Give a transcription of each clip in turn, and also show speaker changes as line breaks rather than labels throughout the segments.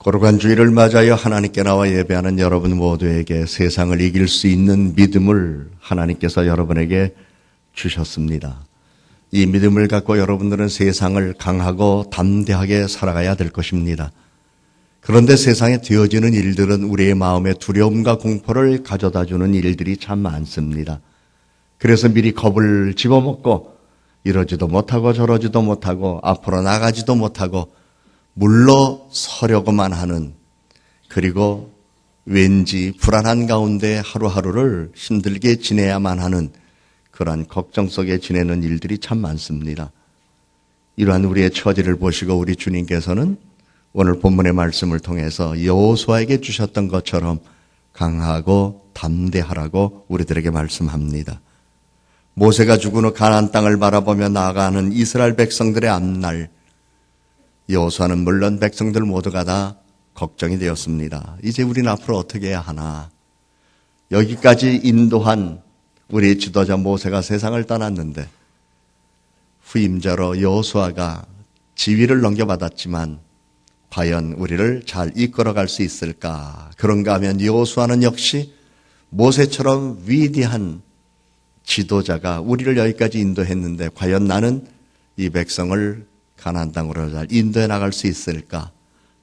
거룩한 주일을 맞아여 하나님께 나와 예배하는 여러분 모두에게 세상을 이길 수 있는 믿음을 하나님께서 여러분에게 주셨습니다. 이 믿음을 갖고 여러분들은 세상을 강하고 담대하게 살아가야 될 것입니다. 그런데 세상에 되어지는 일들은 우리의 마음에 두려움과 공포를 가져다주는 일들이 참 많습니다. 그래서 미리 겁을 집어먹고 이러지도 못하고 저러지도 못하고 앞으로 나가지도 못하고 물러서려고만 하는, 그리고 왠지 불안한 가운데 하루하루를 힘들게 지내야만 하는 그러한 걱정 속에 지내는 일들이 참 많습니다. 이러한 우리의 처지를 보시고 우리 주님께서는 오늘 본문의 말씀을 통해서 여호수아에게 주셨던 것처럼 강하고 담대하라고 우리들에게 말씀합니다. 모세가 죽은 후 가나안 땅을 바라보며 나아가는 이스라엘 백성들의 앞날, 여호수아는 물론 백성들 모두가 다 걱정이 되었습니다. 이제 우리는 앞으로 어떻게 해야 하나? 여기까지 인도한 우리 지도자 모세가 세상을 떠났는데 후임자로 여호수아가 지위를 넘겨받았지만 과연 우리를 잘 이끌어갈 수 있을까? 그런가 하면 여호수아는 역시 모세처럼 위대한 지도자가 우리를 여기까지 인도했는데 과연 나는 이 백성을 가나안 땅으로 잘 인도해 나갈 수 있을까?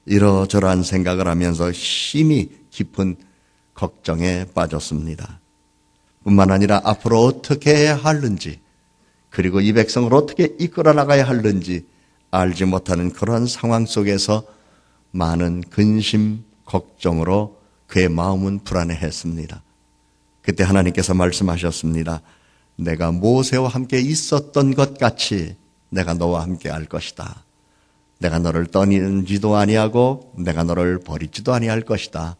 이러저러한 생각을 하면서 심히 깊은 걱정에 빠졌습니다. 뿐만 아니라 앞으로 어떻게 해야 하는지, 그리고 이 백성을 어떻게 이끌어 나가야 하는지 알지 못하는 그러한 상황 속에서 많은 근심, 걱정으로 그의 마음은 불안해했습니다. 그때 하나님께서 말씀하셨습니다. 내가 모세와 함께 있었던 것 같이 내가 너와 함께 할 것이다. 내가 너를 떠나지도 아니하고 내가 너를 버리지도 아니할 것이다.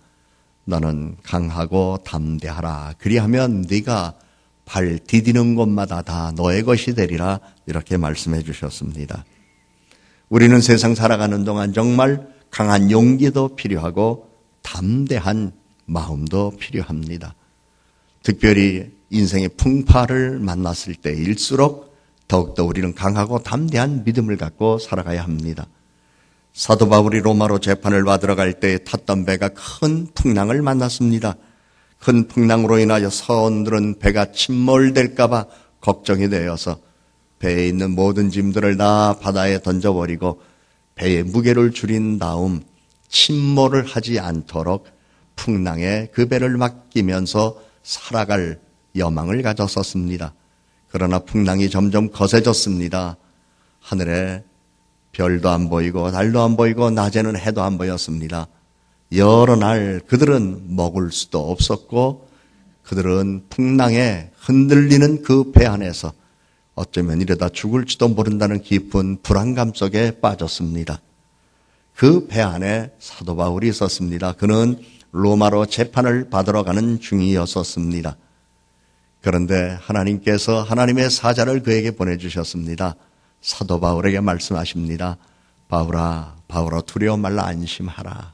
너는 강하고 담대하라. 그리하면 네가 발 디디는 곳마다 다 너의 것이 되리라. 이렇게 말씀해 주셨습니다. 우리는 세상 살아가는 동안 정말 강한 용기도 필요하고 담대한 마음도 필요합니다. 특별히 인생의 풍파를 만났을 때일수록 더욱더 우리는 강하고 담대한 믿음을 갖고 살아가야 합니다. 사도 바울이 로마로 재판을 받으러 갈 때 탔던 배가 큰 풍랑을 만났습니다. 큰 풍랑으로 인하여 선원들은 배가 침몰될까 봐 걱정이 되어서 배에 있는 모든 짐들을 다 바다에 던져버리고 배의 무게를 줄인 다음 침몰을 하지 않도록 풍랑에 그 배를 맡기면서 살아갈 여망을 가졌었습니다. 그러나 풍랑이 점점 거세졌습니다. 하늘에 별도 안 보이고 달도 안 보이고 낮에는 해도 안 보였습니다. 여러 날 그들은 먹을 수도 없었고 그들은 풍랑에 흔들리는 그 배 안에서 어쩌면 이러다 죽을지도 모른다는 깊은 불안감 속에 빠졌습니다. 그 배 안에 사도 바울이 있었습니다. 그는 로마로 재판을 받으러 가는 중이었었습니다. 그런데 하나님께서 하나님의 사자를 그에게 보내주셨습니다. 사도 바울에게 말씀하십니다. 바울아, 바울아 두려워 말라 안심하라.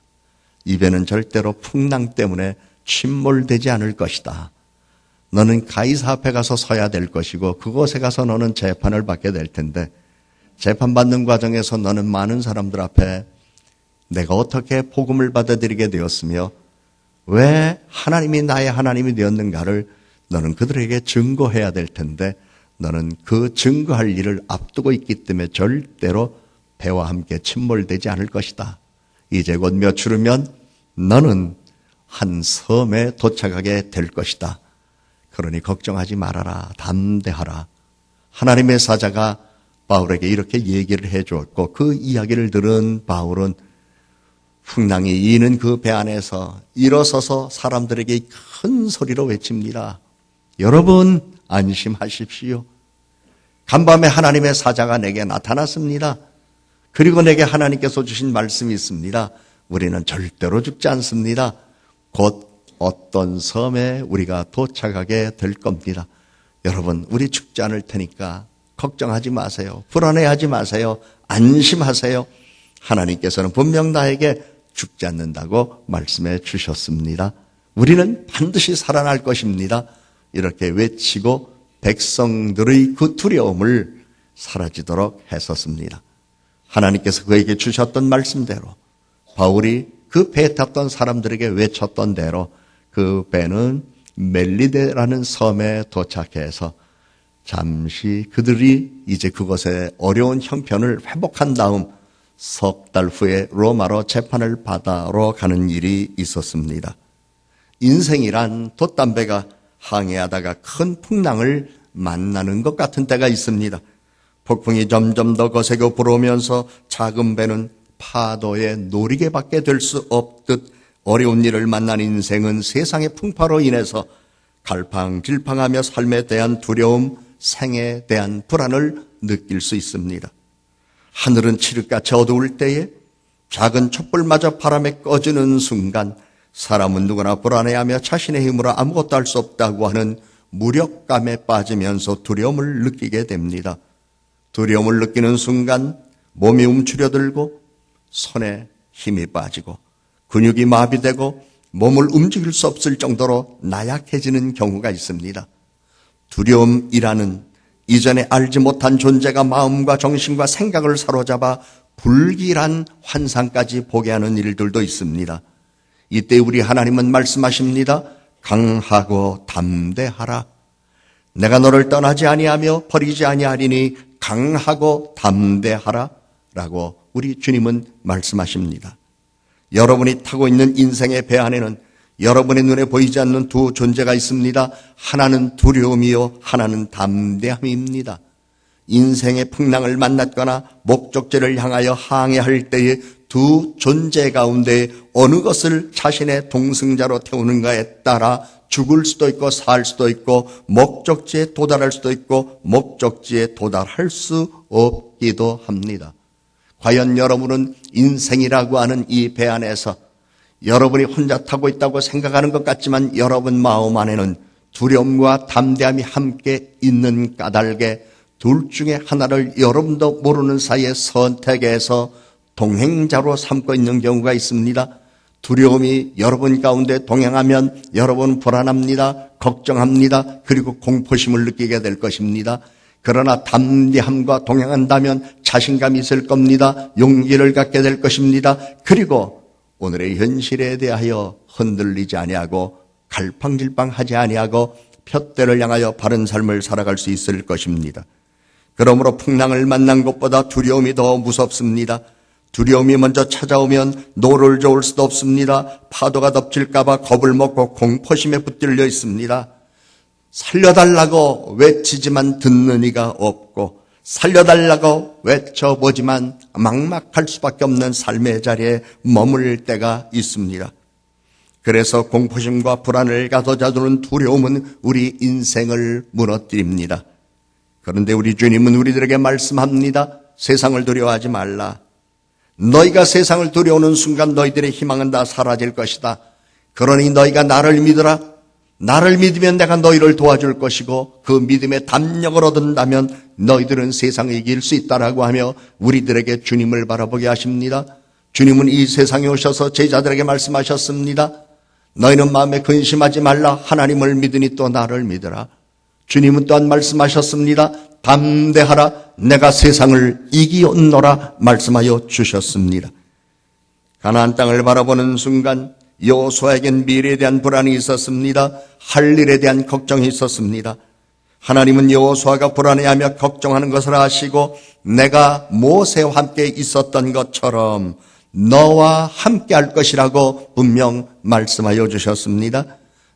이 배는 절대로 풍랑 때문에 침몰되지 않을 것이다. 너는 가이사 앞에 가서 서야 될 것이고 그곳에 가서 너는 재판을 받게 될 텐데 재판받는 과정에서 너는 많은 사람들 앞에 내가 어떻게 복음을 받아들이게 되었으며 왜 하나님이 나의 하나님이 되었는가를 너는 그들에게 증거해야 될 텐데 너는 그 증거할 일을 앞두고 있기 때문에 절대로 배와 함께 침몰되지 않을 것이다. 이제 곧 며칠 후면 너는 한 섬에 도착하게 될 것이다. 그러니 걱정하지 말아라. 담대하라. 하나님의 사자가 바울에게 이렇게 얘기를 해주었고 그 이야기를 들은 바울은 풍랑이 이는 그 배 안에서 일어서서 사람들에게 큰 소리로 외칩니다. 여러분 안심하십시오. 간밤에 하나님의 사자가 내게 나타났습니다. 그리고 내게 하나님께서 주신 말씀이 있습니다. 우리는 절대로 죽지 않습니다. 곧 어떤 섬에 우리가 도착하게 될 겁니다. 여러분 우리 죽지 않을 테니까 걱정하지 마세요. 불안해하지 마세요. 안심하세요. 하나님께서는 분명 나에게 죽지 않는다고 말씀해 주셨습니다. 우리는 반드시 살아날 것입니다. 이렇게 외치고 백성들의 그 두려움을 사라지도록 했었습니다. 하나님께서 그에게 주셨던 말씀대로 바울이 그 배에 탔던 사람들에게 외쳤던 대로 그 배는 멜리데라는 섬에 도착해서 잠시 그들이 이제 그곳에 어려운 형편을 회복한 다음 석 달 후에 로마로 재판을 받아러 가는 일이 있었습니다. 인생이란 돛담배가 항해하다가 큰 풍랑을 만나는 것 같은 때가 있습니다. 폭풍이 점점 더 거세게 불어오면서 작은 배는 파도에 노리개밖에 될 수 없듯 어려운 일을 만난 인생은 세상의 풍파로 인해서 갈팡질팡하며 삶에 대한 두려움, 생에 대한 불안을 느낄 수 있습니다. 하늘은 칠흑같이 어두울 때에 작은 촛불마저 바람에 꺼지는 순간 사람은 누구나 불안해하며 자신의 힘으로 아무것도 할 수 없다고 하는 무력감에 빠지면서 두려움을 느끼게 됩니다. 두려움을 느끼는 순간 몸이 움츠려들고 손에 힘이 빠지고 근육이 마비되고 몸을 움직일 수 없을 정도로 나약해지는 경우가 있습니다. 두려움이라는 이전에 알지 못한 존재가 마음과 정신과 생각을 사로잡아 불길한 환상까지 보게 하는 일들도 있습니다. 이때 우리 하나님은 말씀하십니다. 강하고 담대하라. 내가 너를 떠나지 아니하며 버리지 아니하리니 강하고 담대하라 라고 우리 주님은 말씀하십니다. 여러분이 타고 있는 인생의 배 안에는 여러분의 눈에 보이지 않는 두 존재가 있습니다. 하나는 두려움이요, 하나는 담대함입니다. 인생의 풍랑을 만났거나 목적지를 향하여 항해할 때에 두 존재 가운데 어느 것을 자신의 동승자로 태우는가에 따라 죽을 수도 있고 살 수도 있고 목적지에 도달할 수도 있고 목적지에 도달할 수 없기도 합니다. 과연 여러분은 인생이라고 하는 이 배 안에서 여러분이 혼자 타고 있다고 생각하는 것 같지만 여러분 마음 안에는 두려움과 담대함이 함께 있는 까닭에 둘 중에 하나를 여러분도 모르는 사이에 선택해서 동행자로 삼고 있는 경우가 있습니다. 두려움이 여러분 가운데 동행하면 여러분 불안합니다. 걱정합니다. 그리고 공포심을 느끼게 될 것입니다. 그러나 담대함과 동행한다면 자신감이 있을 겁니다. 용기를 갖게 될 것입니다. 그리고 오늘의 현실에 대하여 흔들리지 아니하고 갈팡질팡하지 아니하고 푯대를 향하여 바른 삶을 살아갈 수 있을 것입니다. 그러므로 풍랑을 만난 것보다 두려움이 더 무섭습니다. 두려움이 먼저 찾아오면 노를 저을 수도 없습니다. 파도가 덮칠까 봐 겁을 먹고 공포심에 붙들려 있습니다. 살려달라고 외치지만 듣는 이가 없고 살려달라고 외쳐보지만 막막할 수밖에 없는 삶의 자리에 머물 때가 있습니다. 그래서 공포심과 불안을 가둬자두는 두려움은 우리 인생을 무너뜨립니다. 그런데 우리 주님은 우리들에게 말씀합니다. 세상을 두려워하지 말라. 너희가 세상을 두려워하는 순간 너희들의 희망은 다 사라질 것이다. 그러니 너희가 나를 믿으라. 나를 믿으면 내가 너희를 도와줄 것이고 그 믿음의 담력을 얻는다면 너희들은 세상을 이길 수 있다라고 하며 우리들에게 주님을 바라보게 하십니다. 주님은 이 세상에 오셔서 제자들에게 말씀하셨습니다. 너희는 마음에 근심하지 말라. 하나님을 믿으니 또 나를 믿으라. 주님은 또한 말씀하셨습니다. 담대하라. 내가 세상을 이기었노라 말씀하여 주셨습니다. 가나안 땅을 바라보는 순간 여호수아에겐 미래에 대한 불안이 있었습니다. 할 일에 대한 걱정이 있었습니다. 하나님은 여호수아가 불안해하며 걱정하는 것을 아시고 내가 모세와 함께 있었던 것처럼 너와 함께 할 것이라고 분명 말씀하여 주셨습니다.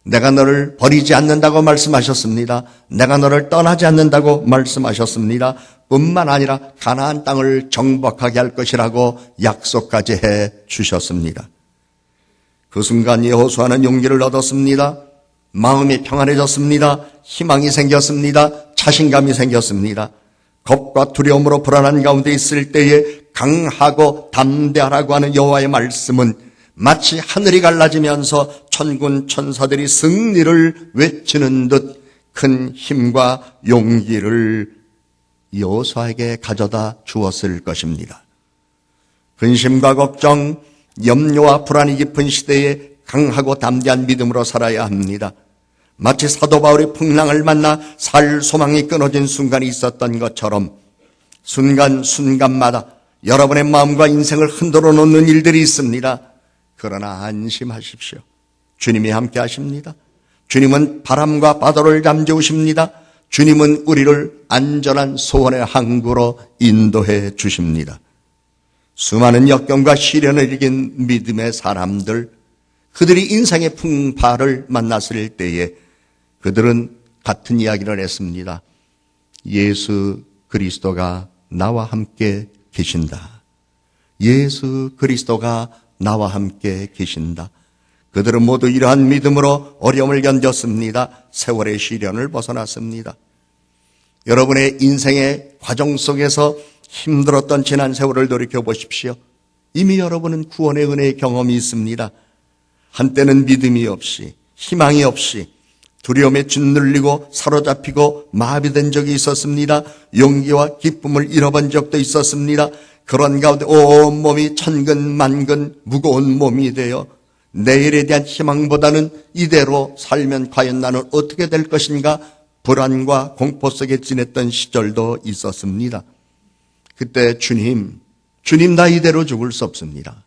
내가 너를 버리지 않는다고 말씀하셨습니다. 내가 너를 떠나지 않는다고 말씀하셨습니다. 뿐만 아니라 가나안 땅을 정복하게 할 것이라고 약속까지 해 주셨습니다. 그 순간 여호수아는 용기를 얻었습니다. 마음이 평안해졌습니다. 희망이 생겼습니다. 자신감이 생겼습니다. 겁과 두려움으로 불안한 가운데 있을 때에 강하고 담대하라고 하는 여호와의 말씀은 마치 하늘이 갈라지면서 천군 천사들이 승리를 외치는 듯 큰 힘과 용기를 여호수아에게 가져다 주었을 것입니다. 근심과 걱정, 염려와 불안이 깊은 시대에 강하고 담대한 믿음으로 살아야 합니다. 마치 사도 바울이 풍랑을 만나 살 소망이 끊어진 순간이 있었던 것처럼 순간순간마다 여러분의 마음과 인생을 흔들어 놓는 일들이 있습니다. 그러나 안심하십시오. 주님이 함께 하십니다. 주님은 바람과 바다를 잠재우십니다. 주님은 우리를 안전한 소원의 항구로 인도해 주십니다. 수많은 역경과 시련을 이긴 믿음의 사람들, 그들이 인생의 풍파를 만났을 때에 그들은 같은 이야기를 했습니다. 예수 그리스도가 나와 함께 계신다. 예수 그리스도가 나와 함께 계신다. 그들은 모두 이러한 믿음으로 어려움을 견뎠습니다. 세월의 시련을 벗어났습니다. 여러분의 인생의 과정 속에서 힘들었던 지난 세월을 돌이켜보십시오. 이미 여러분은 구원의 은혜의 경험이 있습니다. 한때는 믿음이 없이, 희망이 없이 두려움에 짓눌리고 사로잡히고 마비된 적이 있었습니다. 용기와 기쁨을 잃어본 적도 있었습니다. 그런 가운데 온몸이 천근만근 무거운 몸이 되어 내일에 대한 희망보다는 이대로 살면 과연 나는 어떻게 될 것인가 불안과 공포 속에 지냈던 시절도 있었습니다. 그때 주님 나 이대로 죽을 수 없습니다.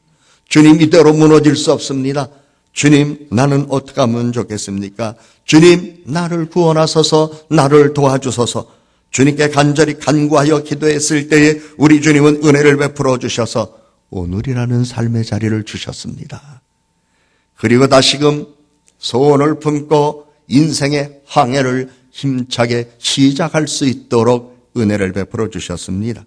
주님 이대로 무너질 수 없습니다. 주님 나는 어떻게 하면 좋겠습니까? 주님 나를 구원하소서, 나를 도와주소서. 주님께 간절히 간구하여 기도했을 때에 우리 주님은 은혜를 베풀어 주셔서 오늘이라는 삶의 자리를 주셨습니다. 그리고 다시금 소원을 품고 인생의 항해를 힘차게 시작할 수 있도록 은혜를 베풀어 주셨습니다.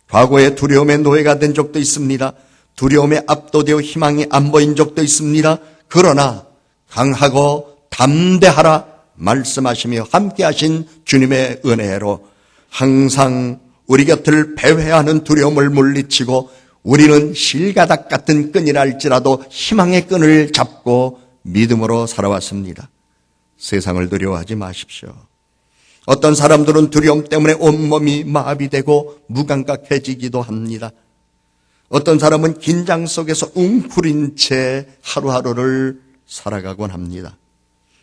과거에 두려움의 노예가 된 적도 있습니다. 두려움에 압도되어 희망이 안 보인 적도 있습니다. 그러나 강하고 담대하라 말씀하시며 함께하신 주님의 은혜로 항상 우리 곁을 배회하는 두려움을 물리치고 우리는 실가닥 같은 끈이랄지라도 희망의 끈을 잡고 믿음으로 살아왔습니다. 세상을 두려워하지 마십시오. 어떤 사람들은 두려움 때문에 온몸이 마비되고 무감각해지기도 합니다. 어떤 사람은 긴장 속에서 웅크린 채 하루하루를 살아가곤 합니다.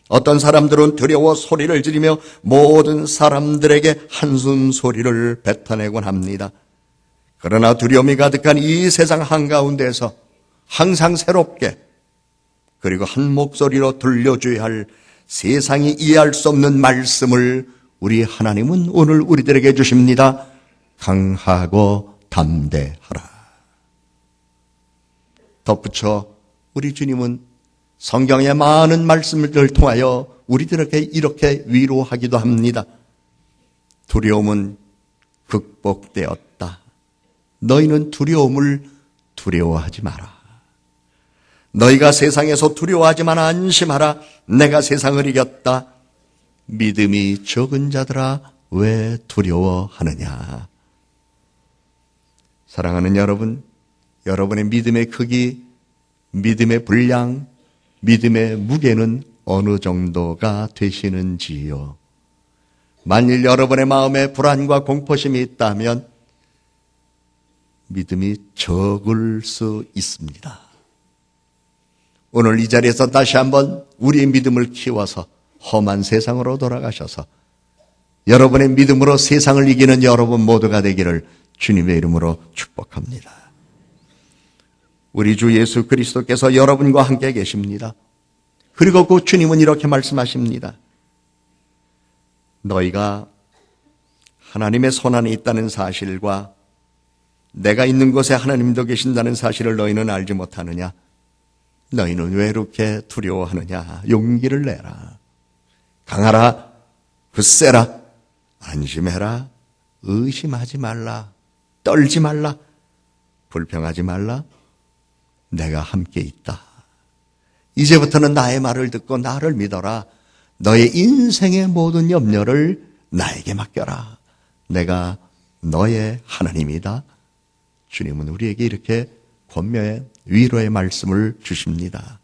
어떤 사람들은 두려워 소리를 지르며 모든 사람들에게 한숨 소리를 뱉어내곤 합니다. 그러나 두려움이 가득한 이 세상 한가운데서 항상 새롭게 그리고 한 목소리로 들려줘야 할 세상이 이해할 수 없는 말씀을 우리 하나님은 오늘 우리들에게 주십니다. 강하고 담대하라. 덧붙여 우리 주님은 성경의 많은 말씀을 통하여 우리들에게 이렇게 위로하기도 합니다. 두려움은 극복되었다. 너희는 두려움을 두려워하지 마라. 너희가 세상에서 두려워하지만 안심하라. 내가 세상을 이겼다. 믿음이 적은 자들아 왜 두려워하느냐. 사랑하는 여러분, 여러분의 믿음의 크기, 믿음의 분량, 믿음의 무게는 어느 정도가 되시는지요? 만일 여러분의 마음에 불안과 공포심이 있다면 믿음이 적을 수 있습니다. 오늘 이 자리에서 다시 한번 우리의 믿음을 키워서 험한 세상으로 돌아가셔서 여러분의 믿음으로 세상을 이기는 여러분 모두가 되기를 주님의 이름으로 축복합니다. 우리 주 예수 그리스도께서 여러분과 함께 계십니다. 그리고 그 주님은 이렇게 말씀하십니다. 너희가 하나님의 손안에 있다는 사실과 내가 있는 곳에 하나님도 계신다는 사실을 너희는 알지 못하느냐? 너희는 왜 이렇게 두려워하느냐? 용기를 내라. 강하라. 굳세라. 안심해라. 의심하지 말라. 떨지 말라. 불평하지 말라. 내가 함께 있다. 이제부터는 나의 말을 듣고 나를 믿어라. 너의 인생의 모든 염려를 나에게 맡겨라. 내가 너의 하나님이다. 주님은 우리에게 이렇게 권면의 위로의 말씀을 주십니다.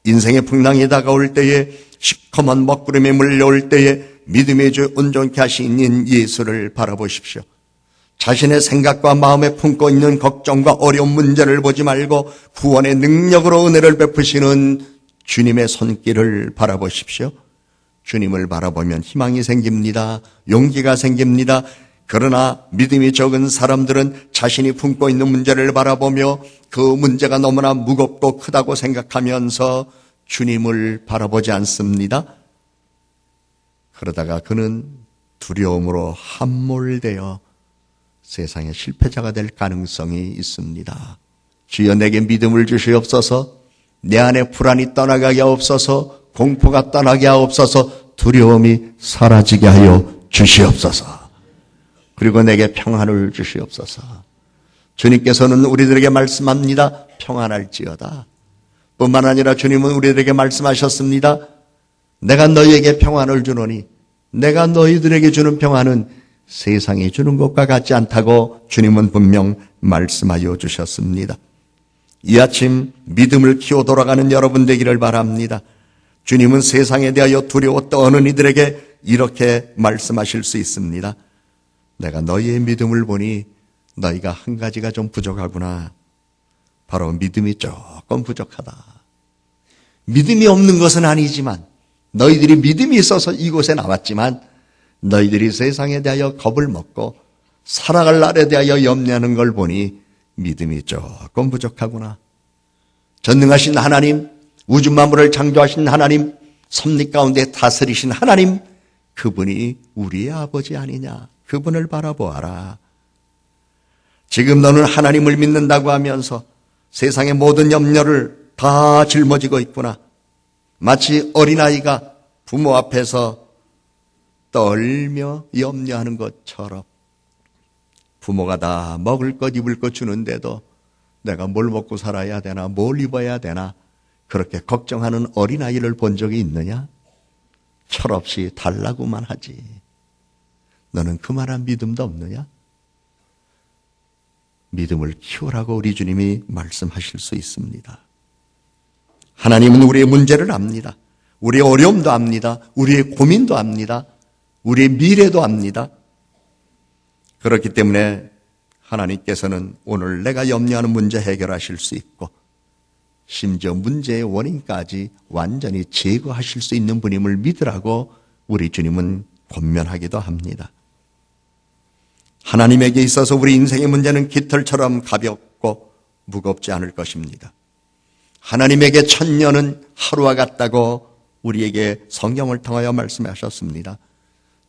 인생의 풍랑이 다가올 때에 시커먼 먹구름이 물려올 때에 믿음의 주 온전케 하시는 예수를 바라보십시오. 자신의 생각과 마음에 품고 있는 걱정과 어려운 문제를 보지 말고 구원의 능력으로 은혜를 베푸시는 주님의 손길을 바라보십시오. 주님을 바라보면 희망이 생깁니다. 용기가 생깁니다. 그러나 믿음이 적은 사람들은 자신이 품고 있는 문제를 바라보며 그 문제가 너무나 무겁고 크다고 생각하면서 주님을 바라보지 않습니다. 그러다가 그는 두려움으로 함몰되어 세상의 실패자가 될 가능성이 있습니다. 주여 내게 믿음을 주시옵소서, 내 안에 불안이 떠나가게 하옵소서, 공포가 떠나게 하옵소서, 두려움이 사라지게 하여 주시옵소서. 그리고 내게 평안을 주시옵소서. 주님께서는 우리들에게 말씀합니다. 평안할지어다. 뿐만 아니라 주님은 우리들에게 말씀하셨습니다. 내가 너희에게 평안을 주노니 내가 너희들에게 주는 평안은 세상이 주는 것과 같지 않다고 주님은 분명 말씀하여 주셨습니다. 이 아침 믿음을 키워 돌아가는 여러분 되기를 바랍니다. 주님은 세상에 대하여 두려워 떠는 이들에게 이렇게 말씀하실 수 있습니다. 내가 너희의 믿음을 보니 너희가 한 가지가 좀 부족하구나. 바로 믿음이 조금 부족하다. 믿음이 없는 것은 아니지만 너희들이 믿음이 있어서 이곳에 나왔지만 너희들이 세상에 대하여 겁을 먹고 살아갈 날에 대하여 염려하는 걸 보니 믿음이 조금 부족하구나. 전능하신 하나님, 우주 만물을 창조하신 하나님, 섭리 가운데 다스리신 하나님, 그분이 우리의 아버지 아니냐. 그분을 바라보아라. 지금 너는 하나님을 믿는다고 하면서 세상의 모든 염려를 다 짊어지고 있구나. 마치 어린아이가 부모 앞에서 떨며 염려하는 것처럼 부모가 다 먹을 것 입을 것 주는데도 내가 뭘 먹고 살아야 되나, 뭘 입어야 되나 그렇게 걱정하는 어린아이를 본 적이 있느냐? 철없이 달라고만 하지. 너는 그만한 믿음도 없느냐? 믿음을 키우라고 우리 주님이 말씀하실 수 있습니다. 하나님은 우리의 문제를 압니다. 우리의 어려움도 압니다. 우리의 고민도 압니다. 우리의 미래도 압니다. 그렇기 때문에 하나님께서는 오늘 내가 염려하는 문제 해결하실 수 있고 심지어 문제의 원인까지 완전히 제거하실 수 있는 분임을 믿으라고 우리 주님은 권면하기도 합니다. 하나님에게 있어서 우리 인생의 문제는 깃털처럼 가볍고 무겁지 않을 것입니다. 하나님에게 천년은 하루와 같다고 우리에게 성경을 통하여 말씀하셨습니다.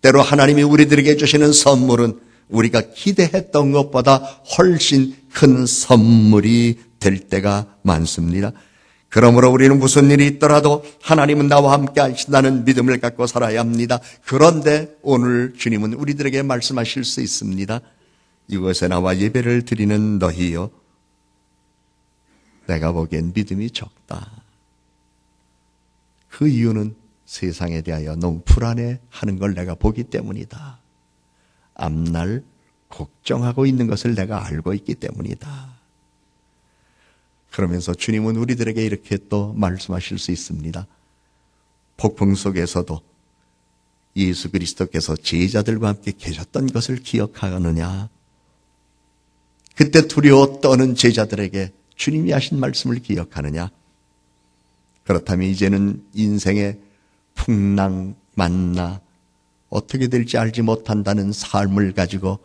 때로 하나님이 우리들에게 주시는 선물은 우리가 기대했던 것보다 훨씬 큰 선물이 될 때가 많습니다. 그러므로 우리는 무슨 일이 있더라도 하나님은 나와 함께 하신다는 믿음을 갖고 살아야 합니다. 그런데 오늘 주님은 우리들에게 말씀하실 수 있습니다. 이곳에 나와 예배를 드리는 너희여, 내가 보기엔 믿음이 적다. 그 이유는 세상에 대하여 너무 불안해하는 걸 내가 보기 때문이다. 앞날 걱정하고 있는 것을 내가 알고 있기 때문이다. 그러면서 주님은 우리들에게 이렇게 또 말씀하실 수 있습니다. 폭풍 속에서도 예수 그리스도께서 제자들과 함께 계셨던 것을 기억하느냐? 그때 두려워 떠는 제자들에게 주님이 하신 말씀을 기억하느냐? 그렇다면 이제는 인생의 풍랑, 만나, 어떻게 될지 알지 못한다는 삶을 가지고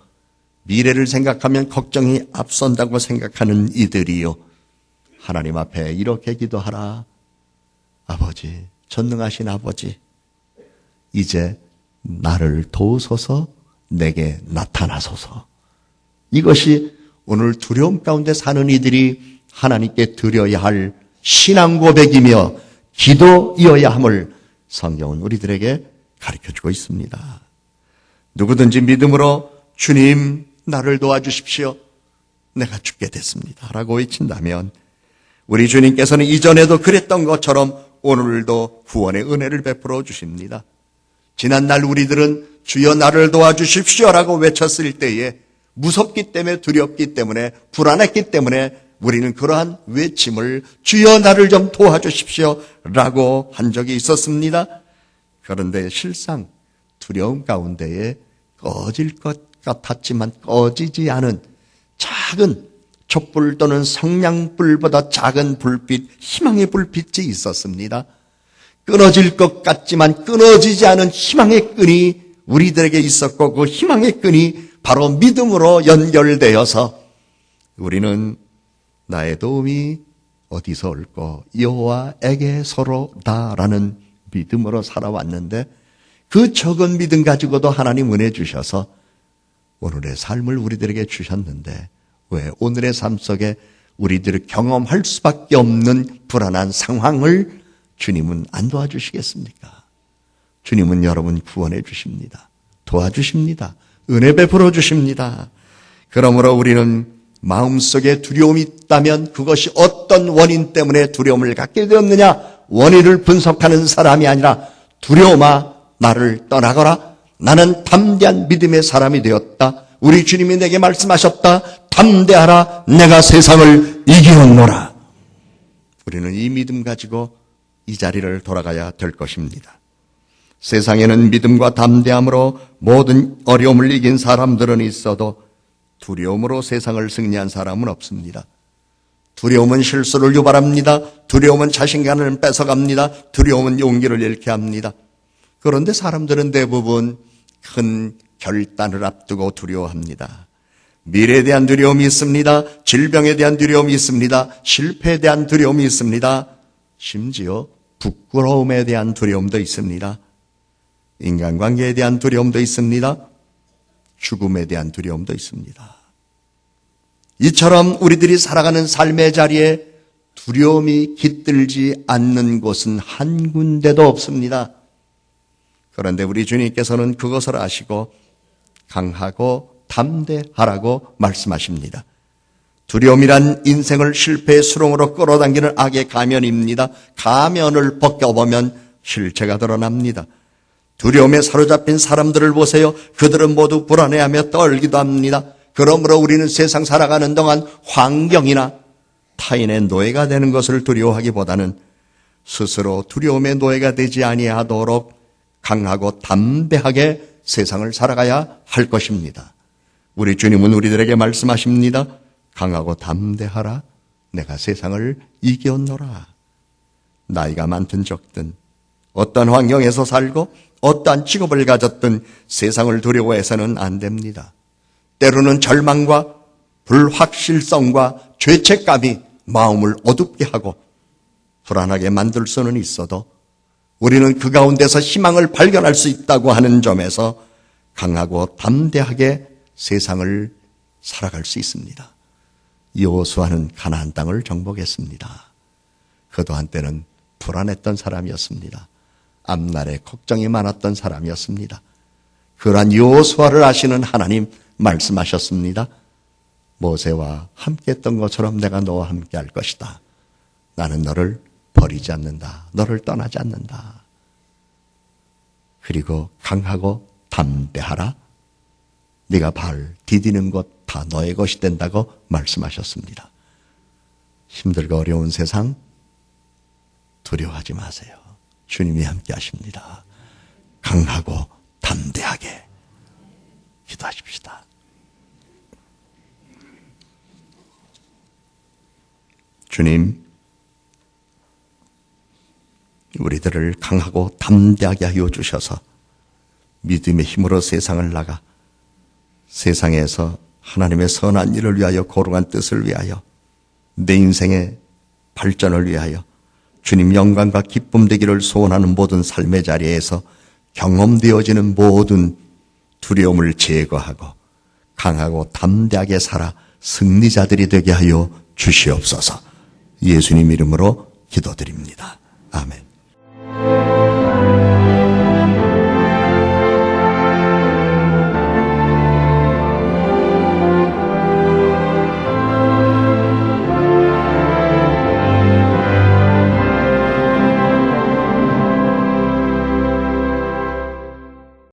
미래를 생각하면 걱정이 앞선다고 생각하는 이들이요, 하나님 앞에 이렇게 기도하라. 아버지, 전능하신 아버지, 이제 나를 도우소서, 내게 나타나소서. 이것이 오늘 두려움 가운데 사는 이들이 하나님께 드려야 할 신앙 고백이며 기도이어야 함을 성경은 우리들에게 가르쳐주고 있습니다. 누구든지 믿음으로 주님 나를 도와주십시오, 내가 죽게 됐습니다 라고 외친다면 우리 주님께서는 이전에도 그랬던 것처럼 오늘도 구원의 은혜를 베풀어 주십니다. 지난날 우리들은 주여 나를 도와주십시오 라고 외쳤을 때에 무섭기 때문에, 두렵기 때문에, 불안했기 때문에 우리는 그러한 외침을 주여 나를 좀 도와주십시오 라고 한 적이 있었습니다. 그런데 실상 두려움 가운데에 꺼질 것 같았지만 꺼지지 않은 작은 촛불 또는 성냥불보다 작은 불빛, 희망의 불빛이 있었습니다. 끊어질 것 같지만 끊어지지 않은 희망의 끈이 우리들에게 있었고 그 희망의 끈이 바로 믿음으로 연결되어서 우리는 나의 도움이 어디서 올꼬 여호와에게서로다라는 믿음으로 살아왔는데 그 적은 믿음 가지고도 하나님 은혜 주셔서 오늘의 삶을 우리들에게 주셨는데 왜 오늘의 삶 속에 우리들이 경험할 수밖에 없는 불안한 상황을 주님은 안 도와주시겠습니까? 주님은 여러분 구원해 주십니다. 도와주십니다. 은혜 베풀어 주십니다. 그러므로 우리는 마음속에 두려움이 있다면 그것이 어떤 원인 때문에 두려움을 갖게 되었느냐 원인을 분석하는 사람이 아니라 두려움아 나를 떠나거라. 나는 담대한 믿음의 사람이 되었다. 우리 주님이 내게 말씀하셨다. 담대하라. 내가 세상을 이기었노라. 우리는 이 믿음 가지고 이 자리를 돌아가야 될 것입니다. 세상에는 믿음과 담대함으로 모든 어려움을 이긴 사람들은 있어도 두려움으로 세상을 승리한 사람은 없습니다. 두려움은 실수를 유발합니다. 두려움은 자신감을 뺏어갑니다. 두려움은 용기를 잃게 합니다. 그런데 사람들은 대부분 큰 결단을 앞두고 두려워합니다. 미래에 대한 두려움이 있습니다. 질병에 대한 두려움이 있습니다. 실패에 대한 두려움이 있습니다. 심지어 부끄러움에 대한 두려움도 있습니다. 인간관계에 대한 두려움도 있습니다. 죽음에 대한 두려움도 있습니다. 이처럼 우리들이 살아가는 삶의 자리에 두려움이 깃들지 않는 곳은 한 군데도 없습니다. 그런데 우리 주님께서는 그것을 아시고 강하고 담대하라고 말씀하십니다. 두려움이란 인생을 실패의 수렁으로 끌어당기는 악의 가면입니다. 가면을 벗겨보면 실체가 드러납니다. 두려움에 사로잡힌 사람들을 보세요. 그들은 모두 불안해하며 떨기도 합니다. 그러므로 우리는 세상 살아가는 동안 환경이나 타인의 노예가 되는 것을 두려워하기보다는 스스로 두려움의 노예가 되지 아니하도록 강하고 담대하게 세상을 살아가야 할 것입니다. 우리 주님은 우리들에게 말씀하십니다. 강하고 담대하라. 내가 세상을 이겼노라. 나이가 많든 적든 어떤 환경에서 살고 어떠한 직업을 가졌든 세상을 두려워해서는 안 됩니다. 때로는 절망과 불확실성과 죄책감이 마음을 어둡게 하고 불안하게 만들 수는 있어도 우리는 그 가운데서 희망을 발견할 수 있다고 하는 점에서 강하고 담대하게 세상을 살아갈 수 있습니다. 여호수아는 가나안 땅을 정복했습니다. 그도 한때는 불안했던 사람이었습니다. 앞날에 걱정이 많았던 사람이었습니다. 그러한 여호수아를 아시는 하나님 말씀하셨습니다. 모세와 함께했던 것처럼 내가 너와 함께 할 것이다. 나는 너를 버리지 않는다. 너를 떠나지 않는다. 그리고 강하고 담대하라. 네가 발 디디는 곳 다 너의 것이 된다고 말씀하셨습니다. 힘들고 어려운 세상 두려워하지 마세요. 주님이 함께 하십니다. 강하고 담대하게 기도하십시다. 주님, 우리들을 강하고 담대하게 하여 주셔서 믿음의 힘으로 세상을 나가 세상에서 하나님의 선한 일을 위하여 고루한 뜻을 위하여 내 인생의 발전을 위하여 주님 영광과 기쁨 되기를 소원하는 모든 삶의 자리에서 경험되어지는 모든 두려움을 제거하고 강하고 담대하게 살아 승리자들이 되게 하여 주시옵소서. 예수님 이름으로 기도드립니다. 아멘.